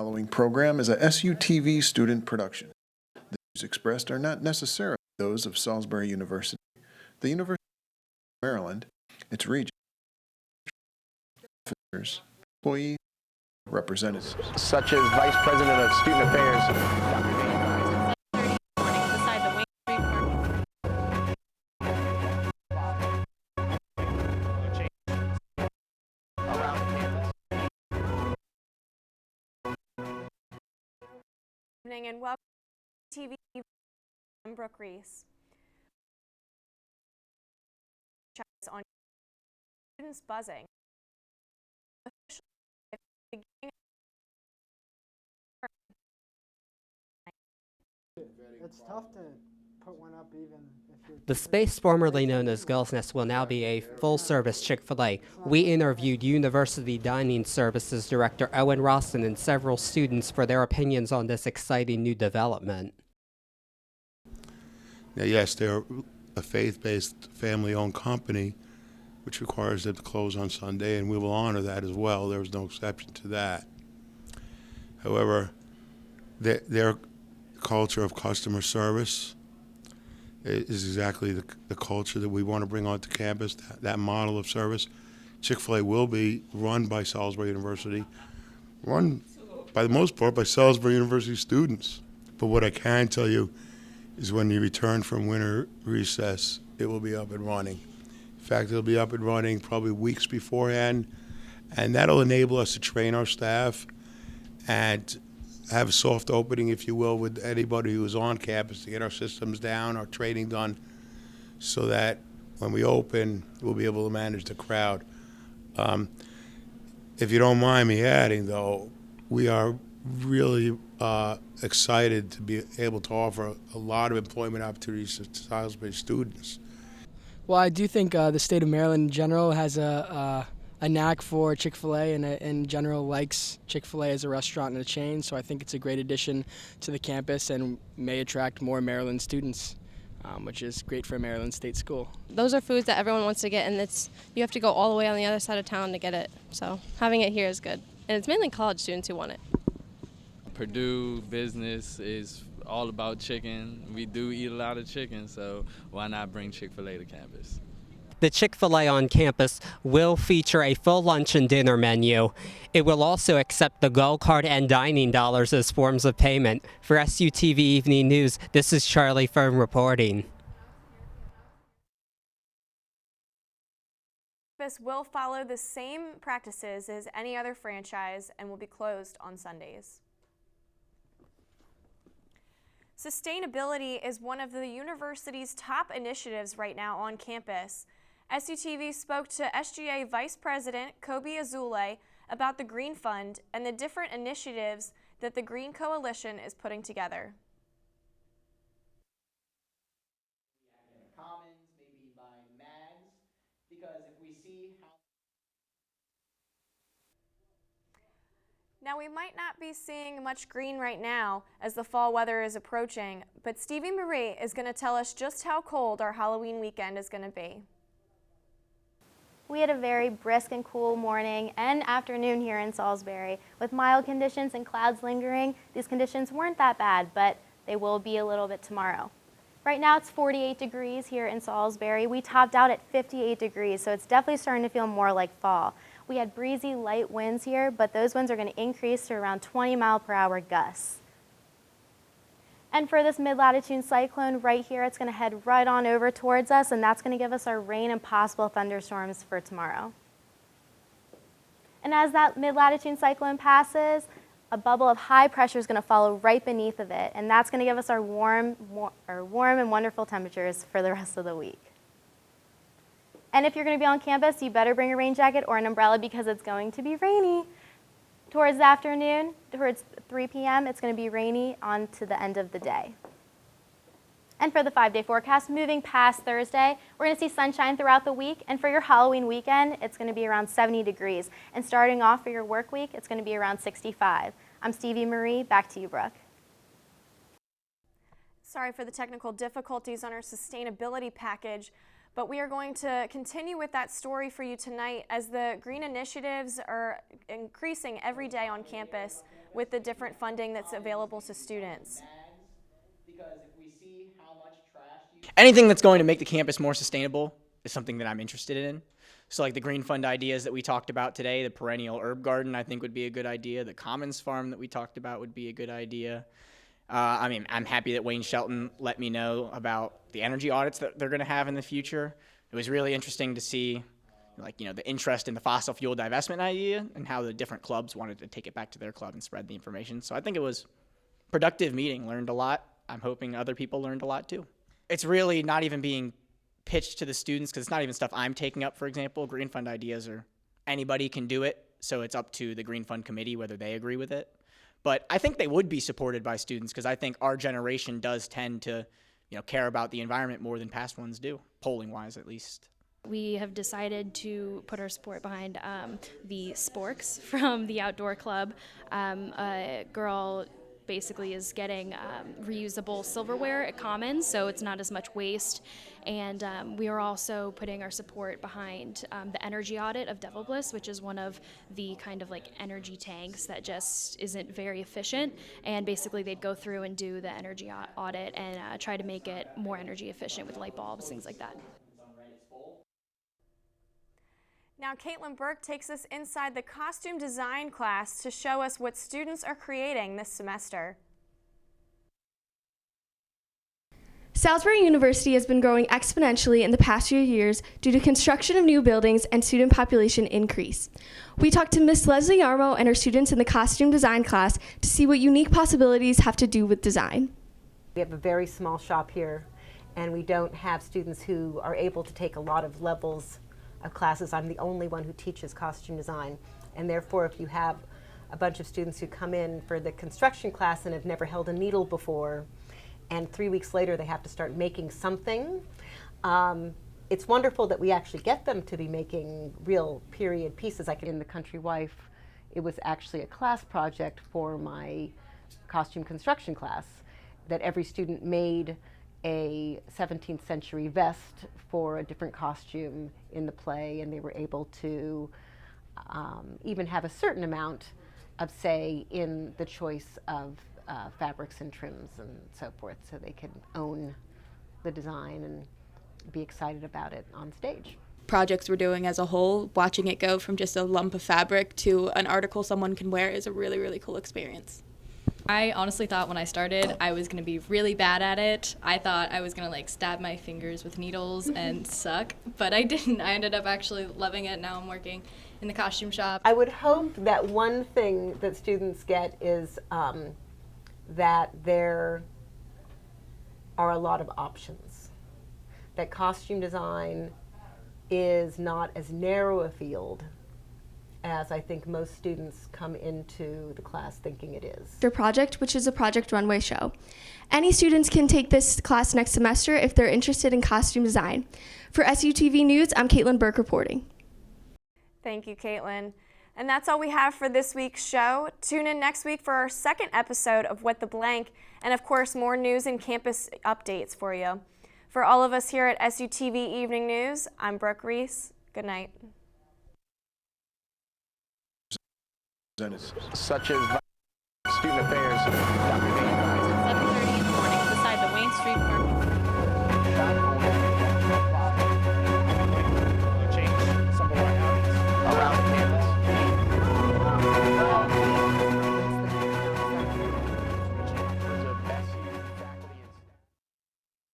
The following program is a SUTV student production. The views expressed are not necessarily those of Salisbury University, the University of Maryland, its region, officers, employees, representatives. Such as Vice President of Student Affairs, Dr. Dana. And welcome to TV. I'm Brooke Reese. On students buzzing. It's tough to put one up even if you're... The space formerly known as Girls Nest will now be a full-service Chick-fil-A. We interviewed University Dining Services Director Owen Rosson and several students for their opinions on this exciting new development. Now, yes, they're a faith-based, family-owned company, which requires them to close on Sunday, and we will honor that as well. There was no exception to that. However, their culture of customer service is exactly the culture that we want to bring onto campus, that model of service. Chick-fil-A will be run by Salisbury University, run by the most part by Salisbury University students. But what I can tell you is when you return from winter recess, it will be up and running. In fact, it'll be up and running probably weeks beforehand, and that'll enable us to train our staff and have a soft opening, if you will, with anybody who is on campus to get our systems down, our training done, so that when we open, we'll be able to manage the crowd. If you don't mind me adding, though, we are really excited to be able to offer a lot of employment opportunities to Salisbury students. Well, I do think the state of Maryland in general has a knack for Chick-fil-A and in general likes Chick-fil-A as a restaurant and a chain, so I think it's a great addition to the campus and may attract more Maryland students, which is great for a Maryland state school. Those are foods that everyone wants to get, and you have to go all the way on the other side of town to get it, so having it here is good. And it's mainly college students who want it. Purdue business is all about chicken. We do eat a lot of chicken, so why not bring Chick-fil-A to campus? The Chick-fil-A on campus will feature a full lunch and dinner menu. It will also accept the Gold Card and dining dollars as forms of payment. For SUTV Evening News, this is Charlie Fern reporting. Campus will follow the same practices as any other franchise and will be closed on Sundays. Sustainability is one of the university's top initiatives right now on campus. SUTV spoke to SGA Vice President Kobe Azule about the Green Fund and the different initiatives that the Green Coalition is putting together. Commons, maybe by mags, because if we see how... Now, we might not be seeing much green right now as the fall weather is approaching, but Stevie Marie is going to tell us just how cold our Halloween weekend is going to be. We had a very brisk and cool morning and afternoon here in Salisbury. With mild conditions and clouds lingering, these conditions weren't that bad, but they will be a little bit tomorrow. Right now it's 48 degrees here in Salisbury. We topped out at 58 degrees, so it's definitely starting to feel more like fall. We had breezy light winds here, but those winds are going to increase to around 20-mile-per-hour gusts. And for this mid-latitude cyclone right here, it's going to head right on over towards us, and that's going to give us our rain and possible thunderstorms for tomorrow. And as that mid-latitude cyclone passes, a bubble of high pressure is going to follow right beneath of it, and that's going to give us our warm and wonderful temperatures for the rest of the week. And if you're going to be on campus, you better bring a rain jacket or an umbrella because it's going to be rainy. Towards the afternoon, towards 3 p.m., it's going to be rainy on to the end of the day. And for the 5-day forecast, moving past Thursday, we're going to see sunshine throughout the week. And for your Halloween weekend, it's going to be around 70 degrees. And starting off for your work week, it's going to be around 65. I'm Stevie Marie. Back to you, Brooke. Sorry for the technical difficulties on our sustainability package, but we are going to continue with that story for you tonight as the green initiatives are increasing every day on campus. with the different funding that's available to students. Because if we see how much trash you Anything that's going to make the campus more sustainable is something that I'm interested in. So like the green fund ideas that we talked about today, the perennial herb garden I think would be a good idea. The commons farm that we talked about would be a good idea. I mean, I'm happy that Wayne Shelton let me know about the energy audits that they're going to have in the future. It was really interesting to see, like, you know, the interest in the fossil fuel divestment idea and how the different clubs wanted to take it back to their club and spread the information. So I think it was a productive meeting, learned a lot. I'm hoping other people learned a lot too. It's really not even being pitched to the students because it's not even stuff I'm taking up, for example. Green Fund ideas are anybody can do it, so it's up to the Green Fund committee whether they agree with it. But I think they would be supported by students because I think our generation does tend to, you know, care about the environment more than past ones do, polling-wise at least. We have decided to put our support behind the sporks from the outdoor club. A girl basically is getting reusable silverware at Commons, so it's not as much waste. And we are also putting our support behind the energy audit of Devil Bliss, which is one of the kind of like energy tanks that just isn't very efficient. And basically they'd go through and do the energy audit and try to make it more energy efficient with light bulbs, things like that. Now, Caitlin Burke takes us inside the costume design class to show us what students are creating this semester. Salisbury University has been growing exponentially in the past few years due to construction of new buildings and student population increase. We talked to Miss Leslie Armo and her students in the costume design class to see what unique possibilities have to do with design. We have a very small shop here, and we don't have students who are able to take a lot of levels of classes. I'm the only one who teaches costume design, and therefore if you have a bunch of students who come in for the construction class and have never held a needle before, and 3 weeks later they have to start making something, it's wonderful that we actually get them to be making real period pieces. Like in the Country Wife, it was actually a class project for my costume construction class that every student made a 17th century vest for a different costume in the play, and they were able to even have a certain amount of say in the choice of fabrics and trims and so forth, so they could own the design and be excited about it on stage. Projects we're doing as a whole, watching it go from just a lump of fabric to an article someone can wear is a really, really cool experience. I honestly thought when I started I was going to be really bad at it. I thought I was going to like stab my fingers with needles and suck, but I didn't. I ended up actually loving it. Now I'm working in the costume shop. I would hope that one thing that students get is that there are a lot of options. That costume design is not as narrow a field as I think most students come into the class thinking it is. Their project, which is a project runway show. Any students can take this class next semester if they're interested in costume design. For SUTV News, I'm Caitlin Burke reporting. Thank you, Caitlin. And that's all we have for this week's show. Tune in next week for our second episode of What the Blank, and of course more news and campus updates for you. For all of us here at SUTV Evening News, I'm Brooke Reese. Good night. Such as